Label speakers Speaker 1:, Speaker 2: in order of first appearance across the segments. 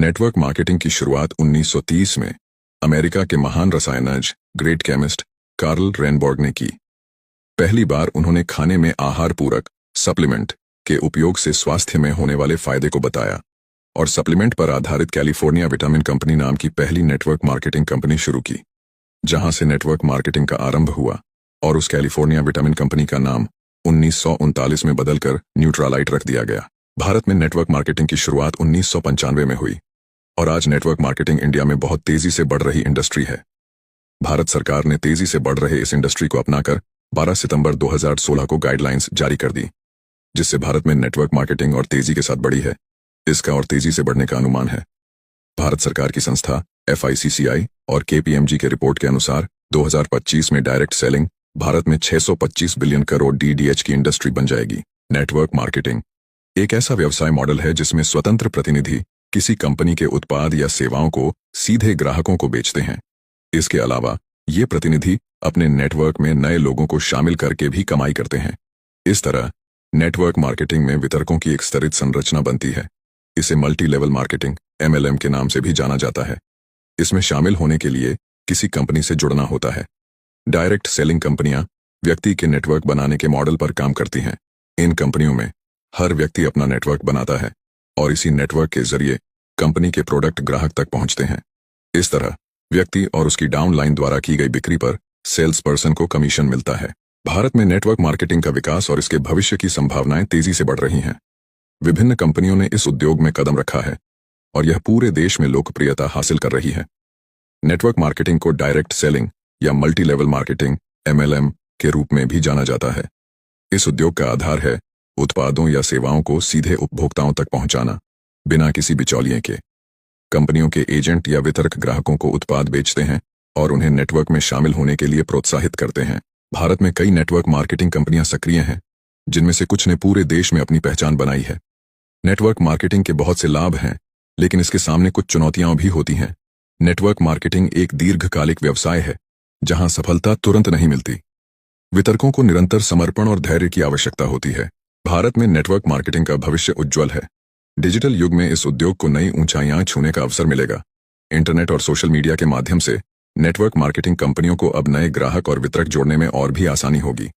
Speaker 1: Network marketing की शुरुआत 1930 में अमेरिका के महान रसायनज्ञ ग्रेट केमिस्ट कार्ल रेनबॉर्ग ने की। पहली बार उन्होंने खाने में आहार पूरक सप्लीमेंट के उपयोग से स्वास्थ्य में होने वाले फायदे को बताया और सप्लीमेंट पर आधारित कैलिफोर्निया विटामिन कंपनी नाम की पहली नेटवर्क मार्केटिंग कंपनी शुरू की, जहां से नेटवर्क मार्केटिंग का आरंभ हुआ और उस कैलिफोर्निया विटामिन कंपनी का नाम 1939 में बदलकर न्यूट्रालाइट रख दिया गया। भारत में नेटवर्क मार्केटिंग की शुरुआत 1995 में हुई और आज नेटवर्क मार्केटिंग इंडिया में बहुत तेजी से बढ़ रही इंडस्ट्री है। भारत सरकार ने तेजी से बढ़ रहे इस इंडस्ट्री को अपनाकर 12 सितंबर 2016 को गाइडलाइंस जारी कर दी, जिससे भारत में नेटवर्क मार्केटिंग और तेजी के साथ बढ़ी है। इसका और तेजी से बढ़ने का अनुमान है। भारत सरकार की संस्था FICCI और KPMG के रिपोर्ट के अनुसार 2025 में डायरेक्ट सेलिंग भारत में 625 बिलियन करोड़ DDH की इंडस्ट्री बन जाएगी। नेटवर्क मार्केटिंग एक ऐसा व्यवसाय मॉडल है जिसमें स्वतंत्र प्रतिनिधि किसी कंपनी के उत्पाद या सेवाओं को सीधे ग्राहकों को बेचते हैं। इसके अलावा ये प्रतिनिधि अपने नेटवर्क में नए लोगों को शामिल करके भी कमाई करते हैं। इस तरह नेटवर्क मार्केटिंग में वितरकों की एक स्तरित संरचना बनती है। इसे मल्टी लेवल मार्केटिंग MLM के नाम से भी जाना जाता है। इसमें शामिल होने के लिए किसी कंपनी से जुड़ना होता है। डायरेक्ट सेलिंग कंपनियां व्यक्ति के नेटवर्क बनाने के मॉडल पर काम करती हैं। इन कंपनियों में हर व्यक्ति अपना नेटवर्क बनाता है और इसी नेटवर्क के जरिए कंपनी के प्रोडक्ट ग्राहक तक पहुंचते हैं। इस तरह व्यक्ति और उसकी डाउनलाइन द्वारा की गई बिक्री पर सेल्स पर्सन को कमीशन मिलता है। भारत में नेटवर्क मार्केटिंग का विकास और इसके भविष्य की संभावनाएं तेजी से बढ़ रही हैं। विभिन्न कंपनियों ने इस उद्योग में कदम रखा है और यह पूरे देश में लोकप्रियता हासिल कर रही है। नेटवर्क मार्केटिंग को डायरेक्ट सेलिंग या मल्टी लेवल मार्केटिंग MLM के रूप में भी जाना जाता है। इस उद्योग का आधार है उत्पादों या सेवाओं को सीधे उपभोक्ताओं तक पहुंचाना, बिना किसी बिचौलिए के। कंपनियों के एजेंट या वितरक ग्राहकों को उत्पाद बेचते हैं और उन्हें नेटवर्क में शामिल होने के लिए प्रोत्साहित करते हैं। भारत में कई नेटवर्क मार्केटिंग कंपनियां सक्रिय हैं, जिनमें से कुछ ने पूरे देश में अपनी पहचान बनाई है। नेटवर्क मार्केटिंग के बहुत से लाभ हैं, लेकिन इसके सामने कुछ चुनौतियां भी होती हैं। नेटवर्क मार्केटिंग एक दीर्घकालिक व्यवसाय है, जहां सफलता तुरंत नहीं मिलती। वितरकों को निरंतर समर्पण और धैर्य की आवश्यकता होती है। भारत में नेटवर्क मार्केटिंग का भविष्य उज्जवल है। डिजिटल युग में इस उद्योग को नई ऊंचाइयां छूने का अवसर मिलेगा। इंटरनेट और सोशल मीडिया के माध्यम से नेटवर्क मार्केटिंग कंपनियों को अब नए ग्राहक और वितरक जोड़ने में और भी आसानी होगी।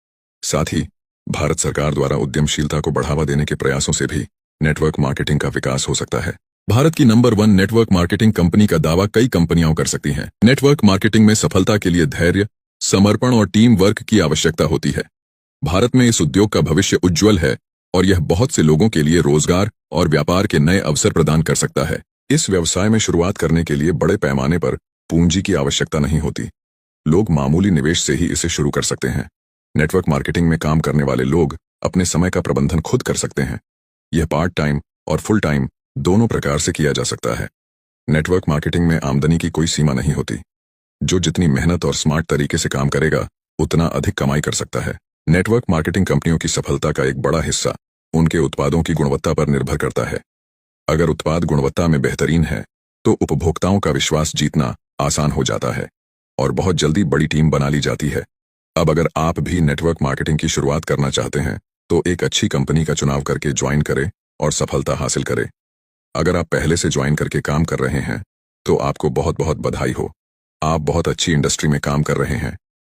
Speaker 1: साथ ही भारत सरकार द्वारा उद्यमशीलता को बढ़ावा देने के प्रयासों से भी नेटवर्क मार्केटिंग का विकास हो सकता है। भारत की नंबर 1 नेटवर्क मार्केटिंग कंपनी का दावा कई कंपनियां कर सकती हैं। नेटवर्क मार्केटिंग में सफलता के लिए धैर्य, समर्पण और टीम वर्क की आवश्यकता होती है। भारत में इस उद्योग का भविष्य उज्जवल है और यह बहुत से लोगों के लिए रोजगार और व्यापार के नए अवसर प्रदान कर सकता है। इस व्यवसाय में शुरुआत करने के लिए बड़े पैमाने पर पूंजी की आवश्यकता नहीं होती। लोग मामूली निवेश से ही इसे शुरू कर सकते हैं। नेटवर्क मार्केटिंग में काम करने वाले लोग अपने समय का प्रबंधन खुद कर सकते हैं। यह पार्ट टाइम और फुल टाइम दोनों प्रकार से किया जा सकता है। नेटवर्क मार्केटिंग में आमदनी की कोई सीमा नहीं होती। जो जितनी मेहनत और स्मार्ट तरीके से काम करेगा, उतना अधिक कमाई कर सकता है। नेटवर्क मार्केटिंग कंपनियों की सफलता का एक बड़ा हिस्सा उनके उत्पादों की गुणवत्ता पर निर्भर करता है। अगर उत्पाद गुणवत्ता में बेहतरीन है, तो उपभोक्ताओं का विश्वास जीतना आसान हो जाता है और बहुत जल्दी बड़ी टीम बना ली जाती है। अब अगर आप भी नेटवर्क मार्केटिंग की शुरुआत करना चाहते हैं, तो एक अच्छी कंपनी का चुनाव करके ज्वाइन करें और सफलता हासिल करें। अगर आप पहले से ज्वाइन करके काम कर रहे हैं, तो आपको बहुत बहुत बधाई हो। आप बहुत अच्छी इंडस्ट्री में काम कर रहे हैं।